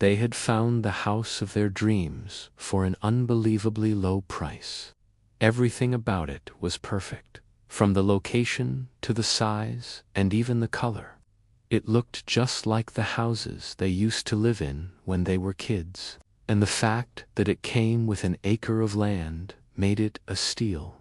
They had found the house of their dreams for an unbelievably low price. Everything about it was perfect, from the location to the size and even the color. It looked just like the houses they used to live in when they were kids, and the fact that it came with an acre of land made it a steal.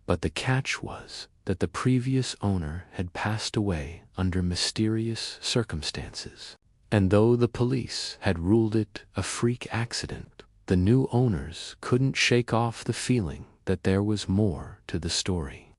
But the catch was that the previous owner had passed away under mysterious circumstances. And though the police had ruled it a freak accident, the new owners couldn't shake off the feeling that there was more to the story.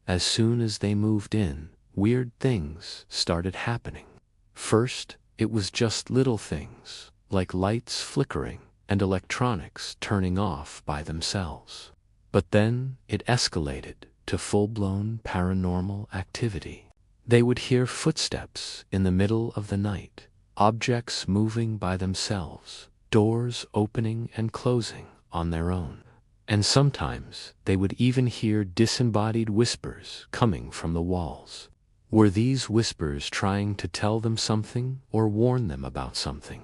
As soon as they moved in, weird things started happening. First, it was just little things, like lights flickering and electronics turning off by themselves. But then it escalated to full-blown paranormal activity. They would hear footsteps in the middle of the night, objects moving by themselves, doors opening and closing on their own. And sometimes they would even hear disembodied whispers coming from the walls. Were these whispers trying to tell them something or warn them about something?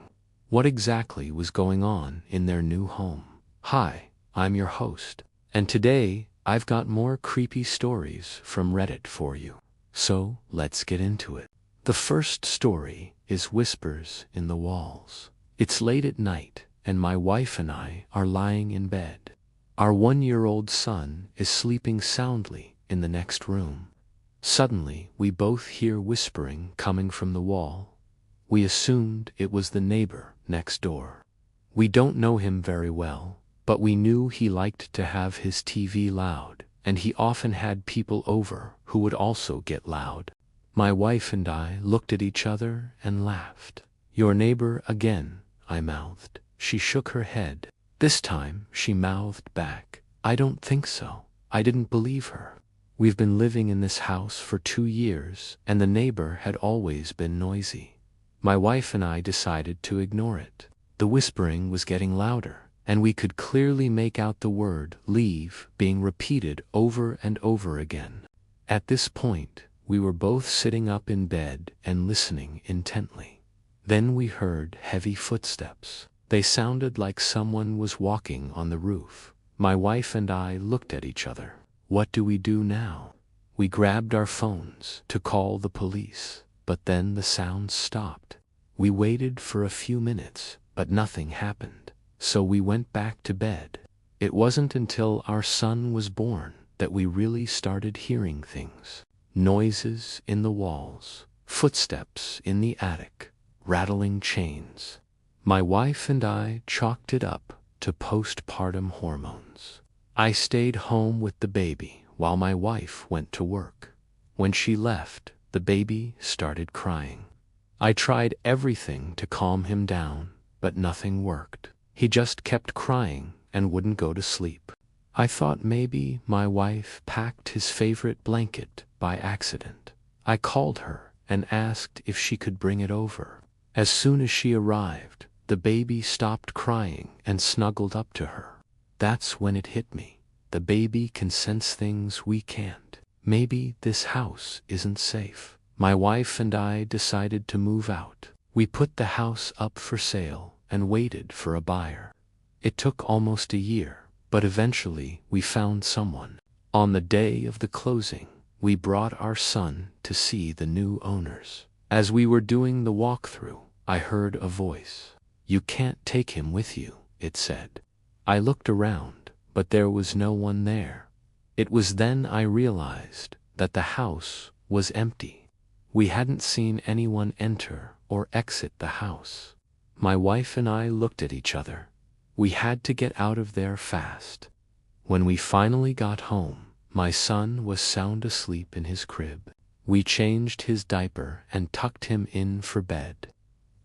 What exactly was going on in their new home? Hi, I'm your host, and today I've got more creepy stories from Reddit for you. So let's get into it. The first story is Whispers in the Walls. It's late at night, and my wife and I are lying in bed. Our 1-year-old son is sleeping soundly in the next room. Suddenly, we both hear whispering coming from the wall. We assumed it was the neighbor next door. We don't know him very well, but we knew he liked to have his TV loud, and he often had people over who would also get loud. My wife and I looked at each other and laughed. "Your neighbor again," I mouthed. She shook her head. This time, she mouthed back, "I don't think so." I didn't believe her. We've been living in this house for 2 years, and the neighbor had always been noisy. My wife and I decided to ignore it. The whispering was getting louder, and we could clearly make out the word "leave" being repeated over and over again. At this point, we were both sitting up in bed and listening intently. Then we heard heavy footsteps. They sounded like someone was walking on the roof. My wife and I looked at each other. What do we do now? We grabbed our phones to call the police, but then the sounds stopped. We waited for a few minutes, but nothing happened, so we went back to bed. It wasn't until our son was born that we really started hearing things. Noises in the walls, footsteps in the attic, rattling chains. My wife and I chalked it up to postpartum hormones. I stayed home with the baby while my wife went to work. When she left, the baby started crying. I tried everything to calm him down, but nothing worked. He just kept crying and wouldn't go to sleep. I thought maybe my wife packed his favorite blanket by accident. I called her and asked if she could bring it over. As soon as she arrived, the baby stopped crying and snuggled up to her. That's when it hit me. The baby can sense things we can't. Maybe this house isn't safe. My wife and I decided to move out. We put the house up for sale and waited for a buyer. It took almost a year, but eventually we found someone. On the day of the closing, we brought our son to see the new owners. As we were doing the walkthrough, I heard a voice. "You can't take him with you," it said. I looked around, but there was no one there. It was then I realized that the house was empty. We hadn't seen anyone enter or exit the house. My wife and I looked at each other. We had to get out of there fast. When we finally got home, my son was sound asleep in his crib. We changed his diaper and tucked him in for bed.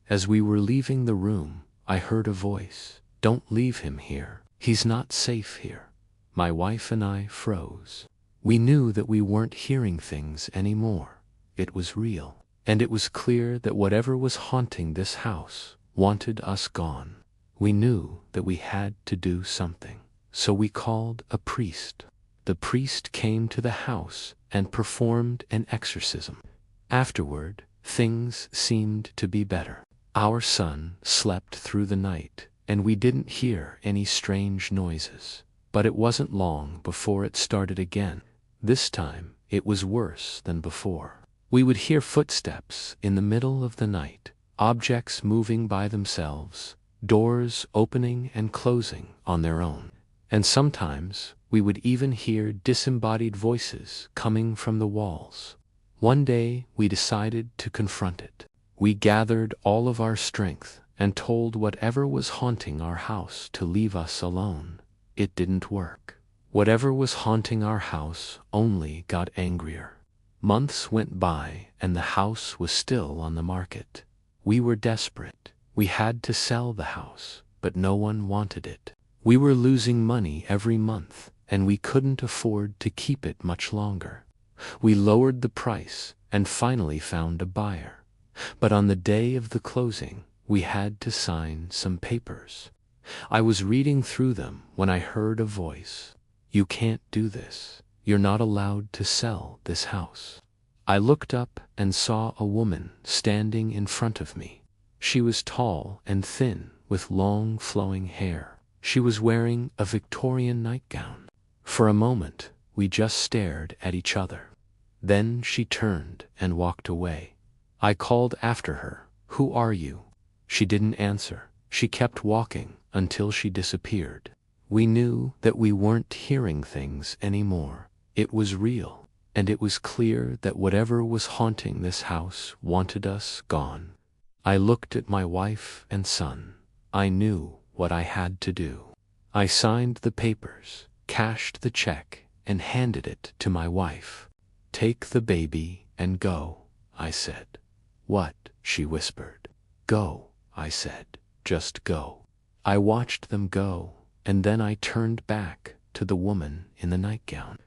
As we were leaving the room, I heard a voice. "Don't leave him here. He's not safe here." My wife and I froze. We knew that we weren't hearing things anymore. It was real. And it was clear that whatever was haunting this house wanted us gone. We knew that we had to do something. So we called a priest. The priest came to the house and performed an exorcism. Afterward, things seemed to be better. Our son slept through the night, and we didn't hear any strange noises. But it wasn't long before it started again. This time, it was worse than before. We would hear footsteps in the middle of the night, objects moving by themselves, doors opening and closing on their own. And sometimes, we would even hear disembodied voices coming from the walls. One day, we decided to confront it. We gathered all of our strength and told whatever was haunting our house to leave us alone. It didn't work. Whatever was haunting our house only got angrier. Months went by and the house was still on the market. We were desperate. We had to sell the house, but no one wanted it. We were losing money every month, and we couldn't afford to keep it much longer. We lowered the price and finally found a buyer. But on the day of the closing, we had to sign some papers. I was reading through them when I heard a voice. "You can't do this. You're not allowed to sell this house." I looked up and saw a woman standing in front of me. She was tall and thin, with long flowing hair. She was wearing a Victorian nightgown. For a moment, we just stared at each other. Then she turned and walked away. I called after her, "Who are you?" She didn't answer. She kept walking until she disappeared. We knew that we weren't hearing things anymore. It was real, and it was clear that whatever was haunting this house wanted us gone. I looked at my wife and son. I knew what I had to do. I signed the papers, cashed the check, and handed it to my wife. "Take the baby and go," I said. "What?" she whispered. "Go," I said. "Just go." I watched them go, and then I turned back to the woman in the nightgown.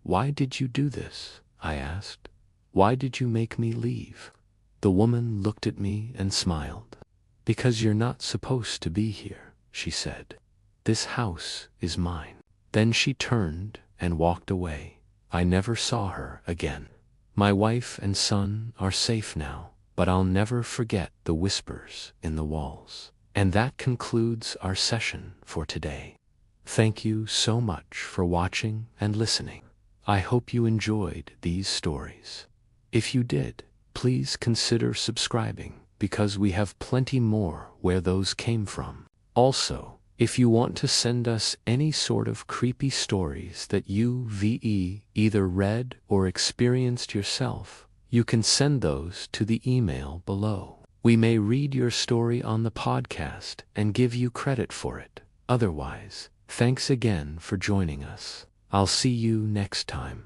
"Why did you do this?" I asked. "Why did you make me leave?" The woman looked at me and smiled. "Because you're not supposed to be here," she said. "This house is mine." Then she turned and walked away. I never saw her again. My wife and son are safe now, but I'll never forget the whispers in the walls. And that concludes our session for today. Thank you so much for watching and listening. I hope you enjoyed these stories. If you did, please consider subscribing, because we have plenty more where those came from. Also, if you want to send us any sort of creepy stories that you've either read or experienced yourself, you can send those to the email below. We may read your story on the podcast and give you credit for it. Otherwise, thanks again for joining us. I'll see you next time.